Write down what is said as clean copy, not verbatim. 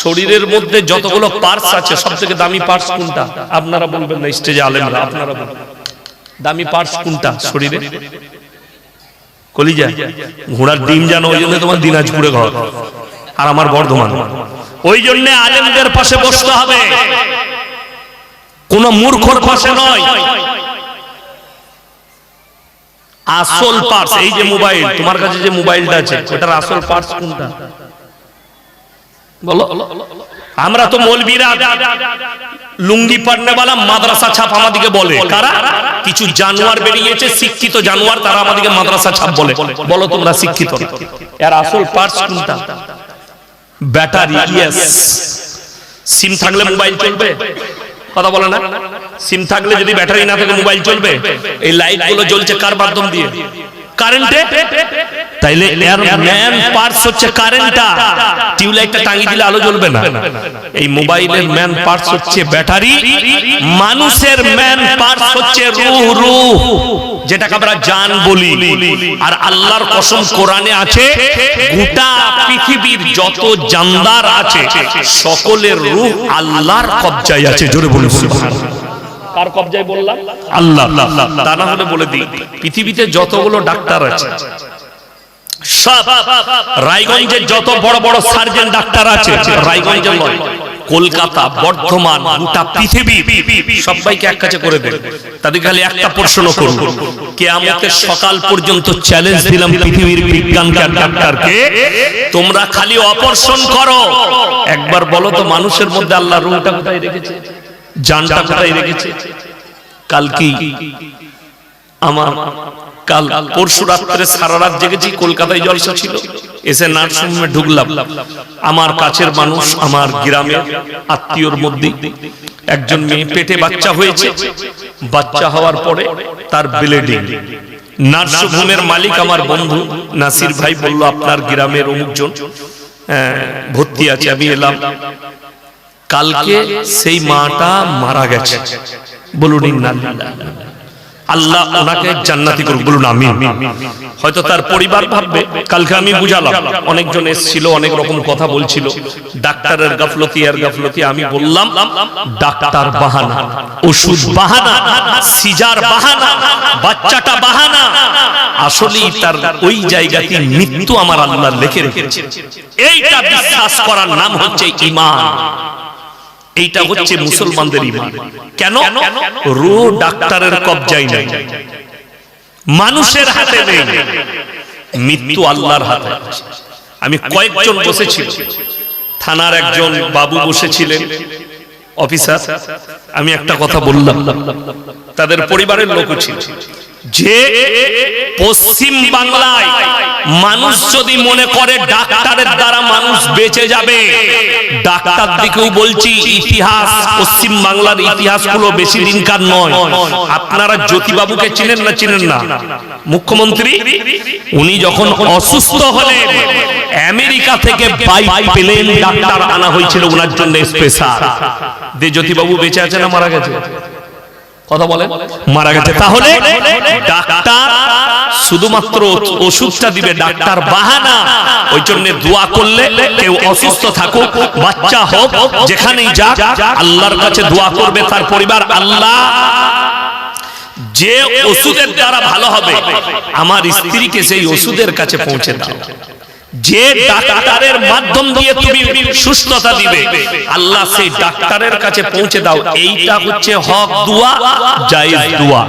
শরীরের মধ্যে যতগুলো পার্টস আছে সবথেকে দামি পার্টস কোনটা? আপনারা বলবেন না, স্টেজে আলেমরা আপনারা বলবেন দামি পার্টস কোনটা শরীরে? কলিজা। ঘোড়ার ডিম জানো, ওই জন্য তোমার দিনাজপুরে ঘর আর আমার বর্ধমান। ওই জন্য আলেমদের পাশে বসতে হবে, কোন মূর্খর পাশে নয়। আসল পার্টস এই যে মোবাইল, তোমার কাছে যে মোবাইলটা আছে ওটার আসল পার্টস কোনটা বলো? আমরা তো মৌলবীরা লুঙ্গি পরনেওয়ালা মাদ্রাসা ছাপ আমাদেরকে বলে, কারা? কিছু জানোয়ার বেরিয়েছে, শিক্ষিত জানোয়ার, তারা আমাদেরকে মাদ্রাসা ছাপ বলে। বলো তোমরা শিক্ষিত, এর আসল পার্টস কোনটা? ব্যাটারি। ইয়েস। সিম থাকলে মোবাইল চলবে? কথা বলে না? সিম থাকলে যদি ব্যাটারি না থাকে মোবাইল চলবে? এই লাইট গুলো জ্বলছে কার মাধ্যম দিয়ে? কারেন্টে। তাইলে এর মেন পার্টস হচ্ছে কারেন্টটা। টিউবলাইটটা টাঙিয়ে দিলে আলো জ্বলবে না। এই মোবাইলের মেন পার্টস হচ্ছে ব্যাটারি। মানুষের মেন পার্টস হচ্ছে রূহ, যেটাকে আমরা জান বলি। আর আল্লাহর কসম কোরআনে আছে, গোটা পৃথিবীর যত জানদার আছে সকলের রূহ আল্লাহর কবজায় আছে। জোরে বলুন সুবহানাল্লাহ। কার কবজায় বললাম? আল্লাহ। তা না হলে বলে দিই, পৃথিবীতে যতগুলো ডাক্তার আছে সব, রায়গঞ্জের যত বড় বড় সার্জন ডাক্তার আছে, রায়গঞ্জের নয়, কলকাতা, বর্ধমান, গোটা পৃথিবী সবাইকে এক কাছে করে দেন। তাদের খালি একটা প্রশ্ন করব, কিয়ামতের সকাল পর্যন্ত চ্যালেঞ্জ দিলাম পৃথিবীর বিজ্ঞানকে আর ডাক্তারকে, তোমরা খালি অপারেশন করো, একবার বলো তো মানুষের মধ্যে আল্লাহ রূহটা কোথায় রেখেছে, জানটা কোথায় রেখেছে? কাল কি আমার কাল পরশু রাত্রে সারা রাত জেগেছি, কলকাতায় জলসা ছিল, এসে নার্সিংহোমে ঢুকলাম। আমার কাছের মানুষ, আমার গ্রামের আত্মীয়র মধ্যে একজন মেয়ে পেটে বাচ্চা হয়েছে। বাচ্চা হওয়ার পরে তার ব্লিডিং। নার্সিংহোমের মালিক আমার বন্ধু নাসির ভাই বলল, আপনার গ্রামের অমুকজন ভর্তি আছে। আমি এলাম, কালকে সেই মাটা মারা গেছে। বলুন ইন্নালিল্লাহ, আল্লাহ ওনাকে জান্নাতি করুক, বলুন আমিন। হয়তো তার পরিবার ভাববে, কালকে আমি বুঝালাম, অনেকজন এসেছিল, অনেক রকম কথা বলছিল, ডাক্তারের গাফলতি আর গাফলতি। আমি বললাম ডাক্তার বাহানা, ওষুধ বাহানা, সিজার বাহানা, বাচ্চাটা বাহানা, আসলেই তার ওই জায়গাতে মৃত্যু আমার আল্লাহ লিখে রেখেছে। এইটা বিশ্বাস করার নাম হচ্ছে ঈমান। এইটা হচ্ছে মুসলমানদের ঈমান। কেন? রূহ ডাক্তারের কবজায় নেই, মানুষের হাতে নেই, মৃত্যু আল্লাহর হাতে। আমি কয়েকজন বসেছিল, থানার একজন বাবু বসেছিলেন, অফিসার। আমি একটা কথা বললাম, তাদের পরিবারের লোক ছিল, যে পশ্চিম বাংলায় মানুষ যদি মনে করে ডাক্তারের দ্বারা মানুষ বেঁচে যাবে, ডাক্তার দিকেও বলছি, ইতিহাস, পশ্চিম বাংলার ইতিহাসগুলো বেশি দিনকার নয়। আপনারা জ্যোতিবাবুকে চিনেন না? চিনেন না? মুখ্যমন্ত্রী, উনি যখন অসুস্থ হলেন, আমেরিকা থেকে বাই প্লেন ডাক্তার আনা হয়েছিল ওনার জন্য স্পেশাল। যে জ্যোতিবাবু বেঁচে আছে না মারা গেছে? কথা বলেন, মারা গেছে। তাহলে ডাক্তার শুধুমাত্র ওষুধটা দিবে, ডাক্তার বাহানা। ওই জন্য দোয়া করলে, কেউ অসুস্থ থাকুক, বাচ্চা হোক, যেখানেই যাক, আল্লাহর কাছে দোয়া করবে তার পরিবার, আল্লাহ যে ওষুধের দ্বারা ভালো হবে আমার স্ত্রীকে সেই ওষুধের কাছে পৌঁছে দাও। যে ডাক্তারের মাধ্যম দিয়ে তুমি সুস্থতা দিবে, আল্লাহ সেই ডাক্তারের কাছে পৌঁছে দাও। এইটা হচ্ছে হক দোয়া, জায়েজ দোয়া।